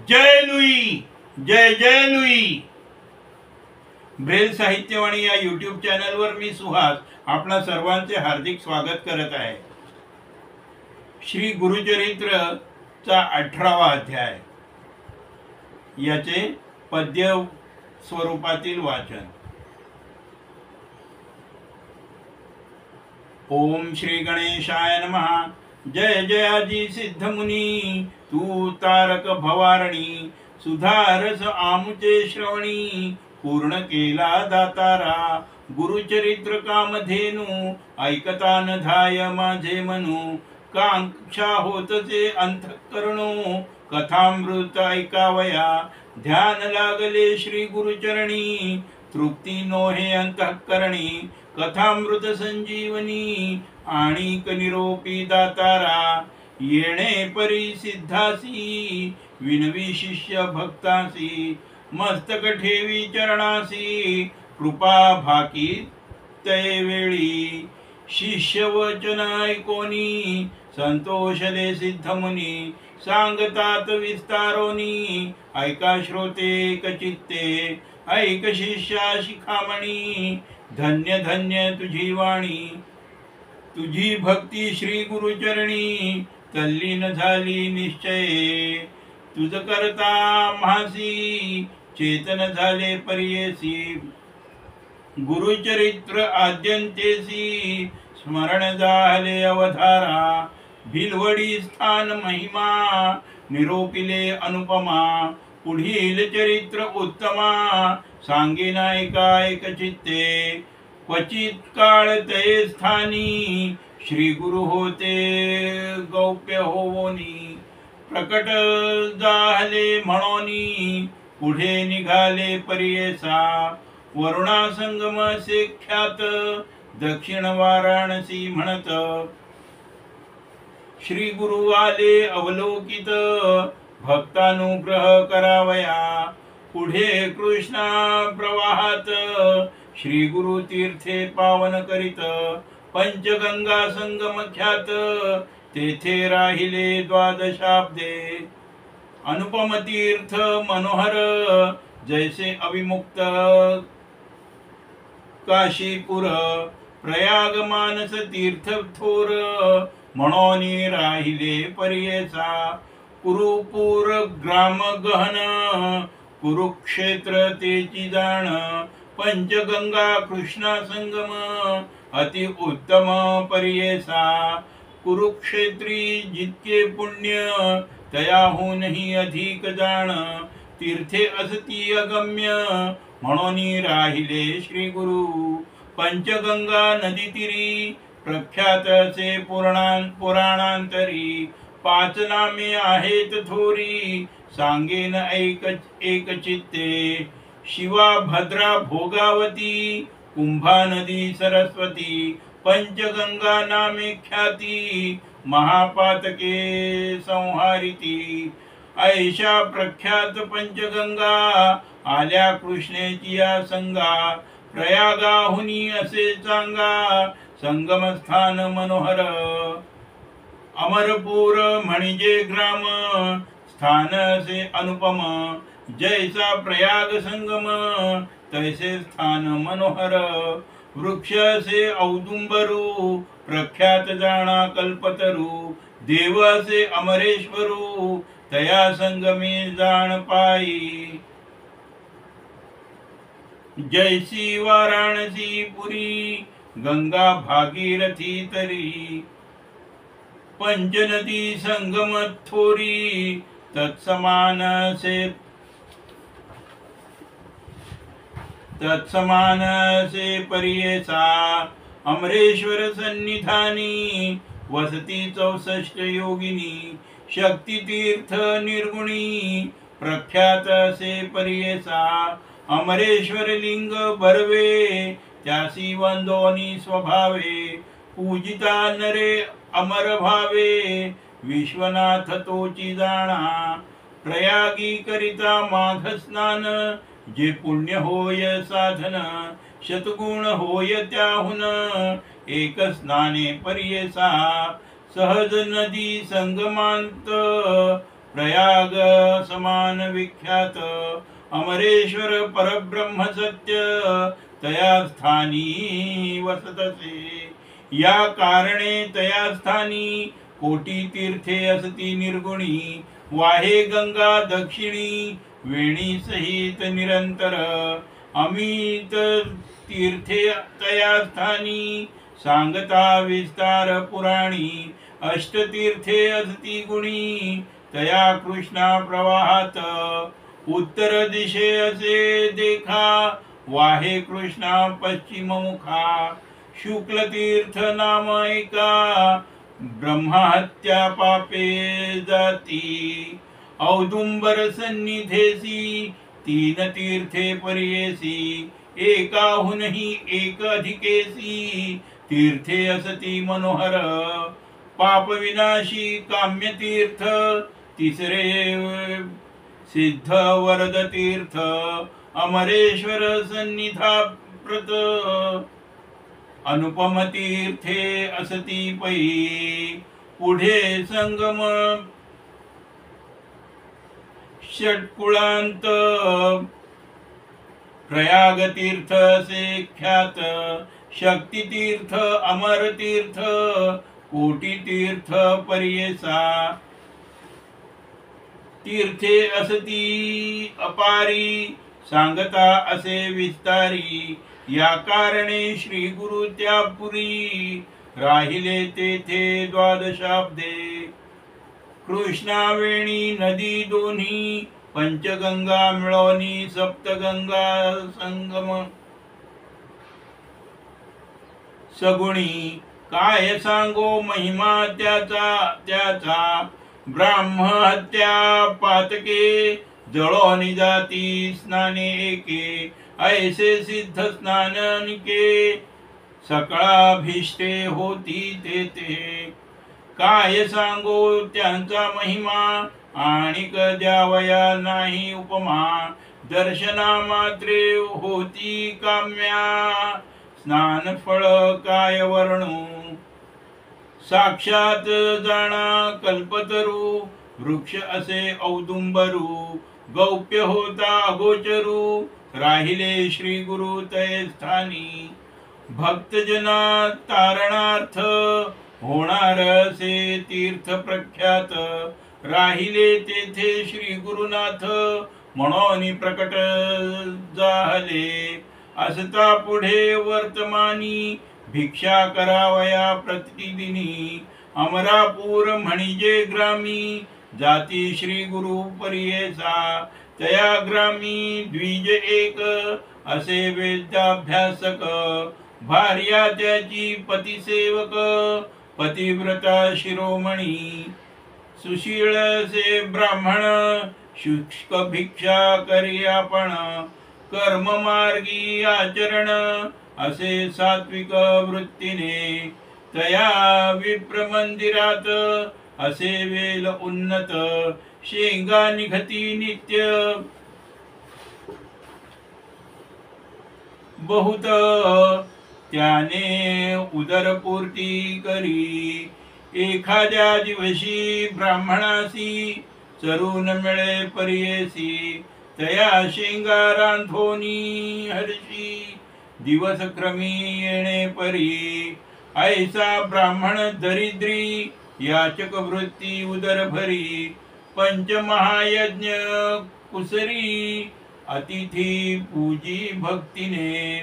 जय Louis, जय जय Louis. Braille साहित्यवाणी या YouTube चॅनलवर मी सुहास आपणा सर्वांचे हार्दिक स्वागत करत आहे. श्री गुरुचरित्र चा 18वा अध्याय, याचे पद्य स्वरूपातील वाचन. ओम श्री गणेशाय नमः. जय जयाजी सिद्धमुनी, तू तारक भवारणी, सुधारस आमुचे श्रवणी, पूर्ण केला दातारा. गुरुचरित्र कामधेनु, ऐकता न धाय माझे मनू. कांक्षा होतचे अंतःकरणो, कथामृत ऐकावया. ध्यान लागले श्री गुरुचरणी, तृप्ती नोहे अंतःकरणी. कथामृत संजीवनी, आणिक निरोपी दातारा. येणे परी सिद्धासी, विनवी शिष्य भक्तासी. मस्तक ठेवी चरणासी, कृपा भाकी तय वेळी. शिष्य वचन ऐकोनी, संतोषले सिद्धमुनी. सांगतात विस्तारोनी, ऐका श्रोते एकचित्ते. ऐक शिष्या शिखामणी, धन्य धन्य तुझी वाणी. तुझी भक्ती श्री गुरुचरणी, तल्लीन झाली निश्चये. तुझ करता म्हासी, चेतन झाले परियेसी. गुरुचरित्र आद्यंतेसी, स्मरण झाले अवधारा. भिलवडी स्थान महिमा, निरोपिले अनुपमा. पुढील चरित्र उत्तमा, सांगेन ऐका एकचित्ते. क्वचित काळ तये स्थानी, श्री गुरु होते गौप्य होवोनी. प्रकट झाले म्हणोनी, पुढे निघाले परियेसा. वरुणा संगम से ख्यात, दक्षिण वाराणसी म्हणत. श्री गुरु आले अवलोकित, भक्तानुग्रह करावया. पुढे कृष्णा प्रवाहात, श्री गुरु तीर्थे पावन करीत. पंचगंगा संगम ख्यात, तेथे राहिले द्वादशाब्दे. अनुपम तीर्थ मनोहर, जैसे अविमुक्त काशीपुर. प्रयाग मानस तीर्थ थोर, म्हणोनी राहिले परियेसा. कुरुपूर ग्राम गहन, कुरुक्षेत्र तेची जाण. पंचगंगा कृष्णा संगम, अति उत्तम परियेसा. कुरुक्षेत्री जितके पुण्य, तयाहूनही अधिक जाण. तीर्थे असती अगम्य, म्हणोनी राहिले श्री गुरु. पंचगंगा नदी तीरी, प्रख्यात असे पुराणांतरी. 5 नामे आहेत थोरी, सांगेन एक चित्ते. शिवा भद्रा भोगावती, कुंभा नदी सरस्वती. पंचगंगा नामे ख्याती, महापातके संहारिती. ऐशा प्रख्यात पंचगंगा, आल्या कृष्णेची या संगा. प्रयागाहुनी असे सांगा, संगमस्थान मनोहर. अमरपूर म्हणजे ग्राम, स्थान असे अनुपम. जैसा प्रयाग संगम, तैसे स्थान मनोहर. वृक्ष से औदुंबरू, प्रख्यात जाणा कल्पतरू. देव से अमरेश्वरू, तया संगमे जाण पायी. जैसी वाराणसी पुरी, गंगा भागीरथी तरी. पंचनदी संगम थोरी, तत्समान से परियेसा. अमरेश्वर सन्निधानी, वसती 64 योगिनी. शक्ती तीर्थ निर्गुणी, प्रख्यात से परियेसा. अमरेश्वर लिंग बरवे, त्यासी वंदोनी स्वभावे. पूजिता नरे अमर भावे, विश्वनाथ तोची जाणा. प्रयागी करिता माघ स्नान, जे पुण्य होय साधन. शतगुण होय त्याहुन, एक स्नाने परियेसा. सहज नदी संगमांत, प्रयाग समान विख्यात अमरेश्वर परब्रह्म सत्य तया स्थानी वसतसे। या कारणे तया स्थानी कोटी तीर्थे असती निर्गुणी वाहे गंगा दक्षिणी वेणी सहित निरंतर अमित तीर्थे तया स्थानी सांगता विस्तार पुराणी अष्टतीर्थे असती गुणी तया कृष्णा प्रवाहात उत्तर दिशे असे देखा वाहे कृष्णा पश्चिम मुखा शुक्ल तीर्थ नाम एका ब्रह्महत्या पापे जाती औदुंबर सन्निधेसी तीन तीर्थे पर्येसी एकाहुनही एक अधिकेसी तीर्थे असती मनोहर पाप विनाशी काम्य तीर्थ तिसरे सिद्ध वरद तीर्थ अमरेश्वर सन्निधाप्रत अनुपम तीर्थे असती पै पुढे संगम षटकुळांत प्रयाग तीर्थ असे ख्यात शक्ती तीर्थ अमर तीर्थ कोटी तीर्थ पर्येसा तीर्थे असती अपारी सांगता असे विस्तारी या कारणे श्री गुरु त्या पुरी राहिले तेथे द्वादशाब्दे कृष्णावेणी नदी दोन्ही पंचगंगा मिळवणी सप्तगंगा संगम सगुणी काय सांगो महिमा त्याचा ब्राह्महत्या पातके जळोनी जाती स्नाने एके ऐसे सिद्ध स्नाननिके सकळाभीष्टे होती तेथे काय सांगो त्यांचा महिमा आणिक द्यावया नाही उपमा दर्शना मात्रे होती काम्या स्नान फळ काय वर्णू साक्षात जाणा कल्पतरू वृक्ष असे औदुंबरू गौप्य होता अगोचरू राहिले श्री गुरु तय स्थानी भक्तजना तारणार्थ होणार असे तीर्थ प्रख्यात राहिले तेथे श्री गुरुनाथ म्हणून प्रकट झाले असता पुढे वर्तमानी भिक्षा करावया प्रतिदिनी अमरापूर म्हणजे ग्रामी जाती श्री गुरु पर्येसा तया ग्रामी द्विज एक असे वेदाभ्यासक भार्या त्याची पतिसेवक पतिव्रता शिरोमणी सुशील से ब्राह्मण शुष्क भिक्षा करी आपण कर्म मार्गी आचरण असे सात्विक वृत्तीने तया विप्र मंदिरात असे वेल उन्नत शेंगा निघती नित्य बहुत त्याने उदरपूर्ती करी एखाद्या दिवशी ब्राह्मणासी चरून मिळे पर्येसी तया शेंगा रांधोनी हर्षी दिवस क्रमी येणे परी ऐसा ब्राह्मण दरिद्री याचक वृत्ती उदर भरी पंचमहायज्ञ कुसरी अतिथी पूजी भक्तीने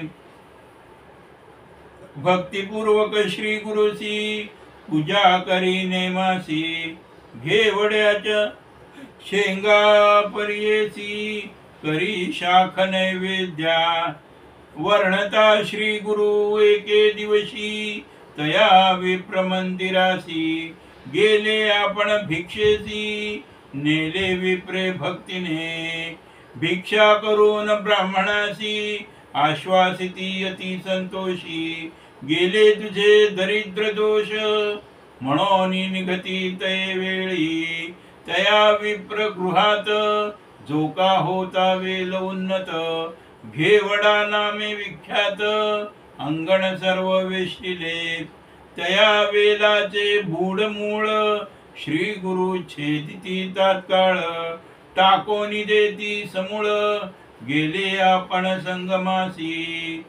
भक्तिपूर्वक श्री गुरुसी पूजा करी नेमासी घेवड्याच्या शेंगा पर्येसी करी शाख नैवेद्या वर्णता श्री गुरु एके दिवशी तया विप्र मंदिरासी गेले आपण भिक्षेसी नेले विप्रे भक्तीने भिक्षा करून ब्राह्मणासी आश्वासिती अति संतोषी गेले तुझे दरिद्र दोष म्हणून निघती तय वेळी तया विप्र गृहात जो का होता वेल उन्नत घेवडा नामे विख्यात अंगण सर्व वेष्टिले तया वेलाचे बूड मूळ श्री गुरु छेदिती तात्काळ टाकोनी देती समूळ गेले आपण संगमासी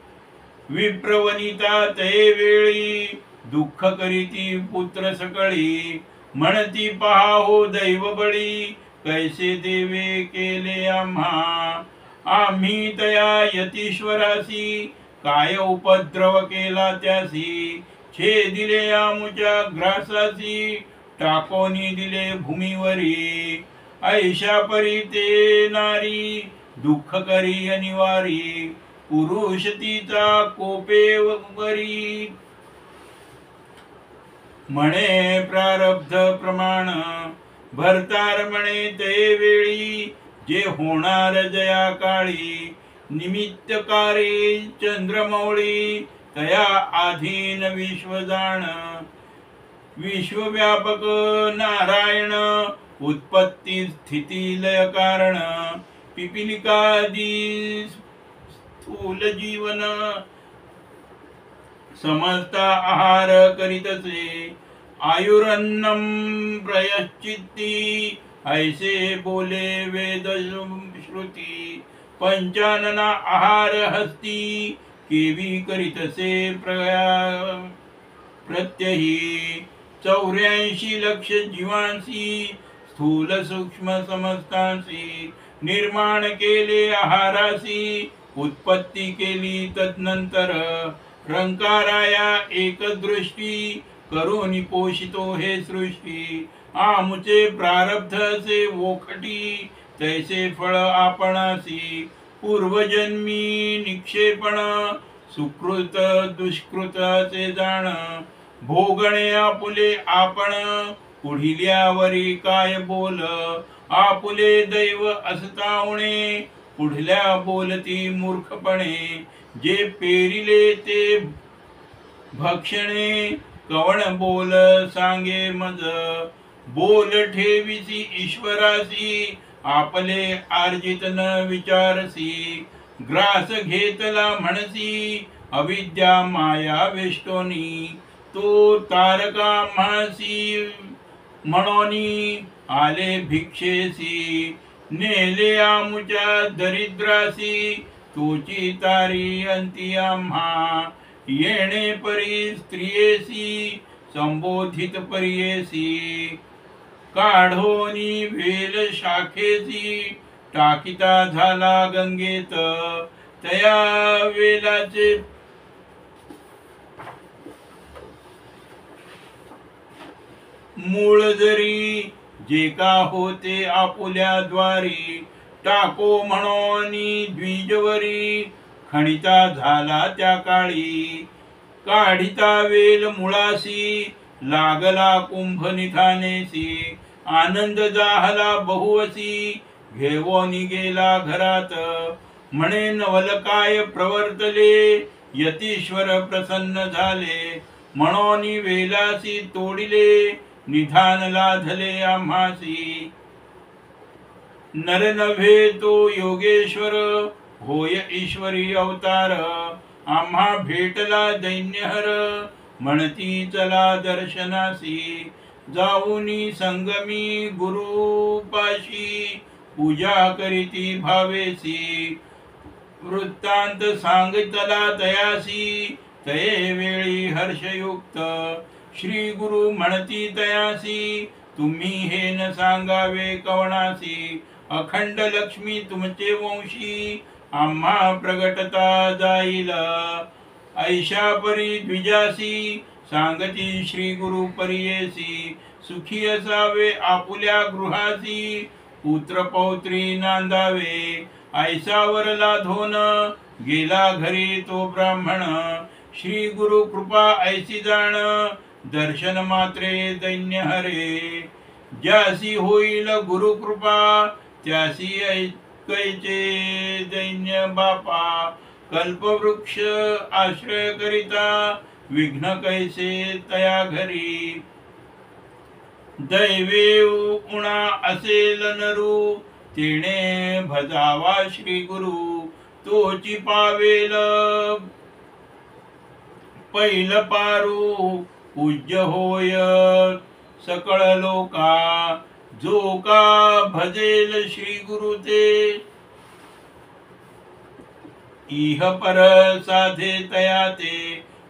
विप्रवनिता ते वेळी दुःख करीती पुत्र सकळी म्हणती पहा हो दैव बळी कैसे देवे केले आम्ही तया यतीश्वरासी काय उपद्रव केला त्यासी छे दिले आमुच्या ग्रासासी टाकोनी दिले भूमीवरी ऐशा परी ते नारी दुःख करी अनिवारी पुरुष तिचा कोपेवरी म्हणे प्रारब्ध प्रमाण भरतार म्हणे ते वेळी जे होणार जया काळी निमित्तकारी चंद्रमौळी तया आधीन विश्वजाण विश्वव्यापक नारायण उत्पत्ती स्थिती लय कारण पिपीलिकादी स्थूल जीवन समजता आहार करीतसे आयुरन्नम प्रयश्चित्ती ऐसे बोले वेद श्रुती पंचानना आहार हस्ती केवी करीतसे प्रत्यही 84 लक्ष जीवांसी स्थूल सूक्ष्म समस्तांसी निर्माण केले आहारासी उत्पत्ती केली तदनंतर रंकाराया एक दृष्टी करून पोषितो हे सृष्टी आमुचे प्रारब्ध से वोखटी तैसे फळ आपणासी पूर्वजन्मी निक्षेपण सुकृत दुष्कृताचे जाण भोगणे आपुले आपण पुढिल्यावरी काय बोल आपुले दैव असतावणे पुढल्या बोलती मूर्खपणे जे पेरिले ते भक्षणे कवण बोल सांगे मज बोल ठेविसी ईश्वरासी आपले अर्जित न विचारसी ग्रास घेतला म्हणसी अविद्या माया वेष्टोनी तो तारका मासी म्हणोनी आले भिक्षेसी नेले आमुच्या दरिद्रासी तोची तारी अंती आम्हा येणे परी स्त्रियेसी संबोधित परियेसी काढोनी वेल शाखेसी टाकिता झाला गंगेत तया वेलाचे मूळ जरी जे का होते आपुल्या द्वारी टाको म्हणोनी द्विजवरी खणिता झाला त्या काळी काढिता वेल मुळासी लागला कुंभ निधानेसी आनंद जाहला बहुवसी घेवोनी गेला घरात म्हणे नवलकाय प्रवर्तले यतीश्वर प्रसन्न झाले म्हणोनी वेलासी तोडिले निधान लाधले आम्हासी नर नव्हे तो योगेश्वर होय ईश्वरी अवतार आम्हा भेटला दैन्यहर म्हणती चला दर्शनासी जाऊनी संगमी गुरुपाशी पूजा करीती भावेसी वृत्तांत सांगितला तयासी तये वेळी हर्षयुक्त श्री गुरु म्हणती तयासी तुम्ही हे न सांगावे कवणासी अखंड लक्ष्मी तुमचे वंशी आम्हा प्रगटता जाईल ऐशा परी द्विजासी सांगती श्री गुरु परियेसी सुखी असावे आपुल्या गृहासी पुत्र पौत्री नांदावे ऐसा वरला धोन गेला घरी तो ब्राह्मण श्री गुरु कृपा ऐसी जाण दर्शन मात्रे दैन्य हरे ज्यासी होईल गुरु कृपा त्यासी ऐकैचे दैन्य बापा कल्पवृक्ष आश्रय करिता विघ्न कैसे तया घरी दैवे उणा असेल नरू तिने भजावा श्री गुरु तोची पावेल पैल पारू पूज्य होय सकळ लोका जो का भजेल श्री गुरु ते इह पर साधे तया ते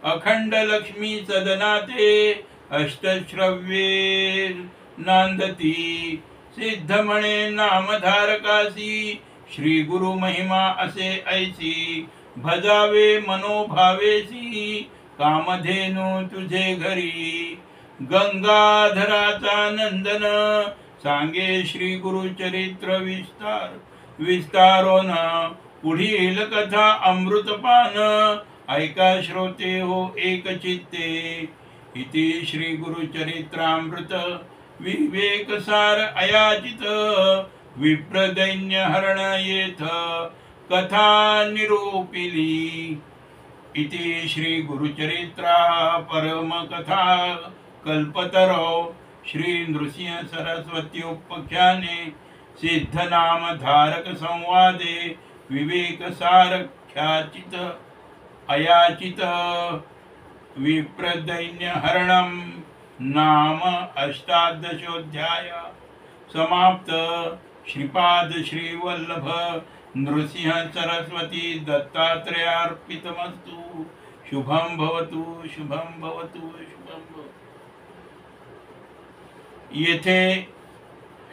अखंड लक्ष्मी सदनाते अष्टश्रव्ये नांदती सिद्ध म्हणे नामधारकासी श्री गुरु महिमा असे ऐसी भजावे मनोभावेसी कामधेनु तुझे घरी गंगाधराचा नंदन सांगे श्री गुरु चरित्र विस्तारोन पुढील कथा अमृतपान ऐका श्रोते हो एक चित्ते इति श्री गुरु चरित्रामृत विवेक सार अयाचित विप्रदैन्य हरण येथ कथा निरूपिली इति श्री गुरुचरित्रा परम कथा कल्पतरो श्री नृसिंह सरस्वती उपाख्याने सिद्ध नाम धारक संवादे विवेक सार ख्याचित अयाचित विप्रदैन्य हरणम नाम अष्टादशोध्याय समाप्त। श्रीपाद श्री वल्लभ नृसिंह सरस्वती दत्तात्रेयार्पितमस्तु। शुभम भवतु शुभम भवतु शुभम भवतु। येथे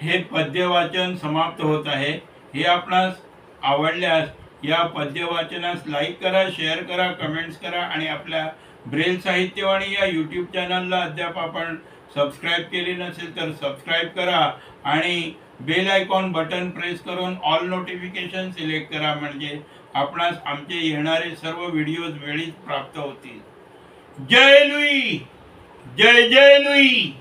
हे पद्यवाचन समाप्त होत आहे। हे आपणास आवडल्यास या पद्यवाचनास लाईक करा, शेअर करा, कमेंट्स करा आणि आपल्या ब्रेल साहित्यवाणी या यूट्यूब चॅनलला अद्याप आपण सबस्क्राईब केले नसेल तर सबस्क्राईब करा आणि बेल आयकॉन बटन प्रेस करून ऑल नोटिफिकेशन सिलेक्ट करा, म्हणजे आपणास आमचे येणारे सर्व व्हिडिओज वेळीच प्राप्त होतील। जय लुई, जय जय लुई।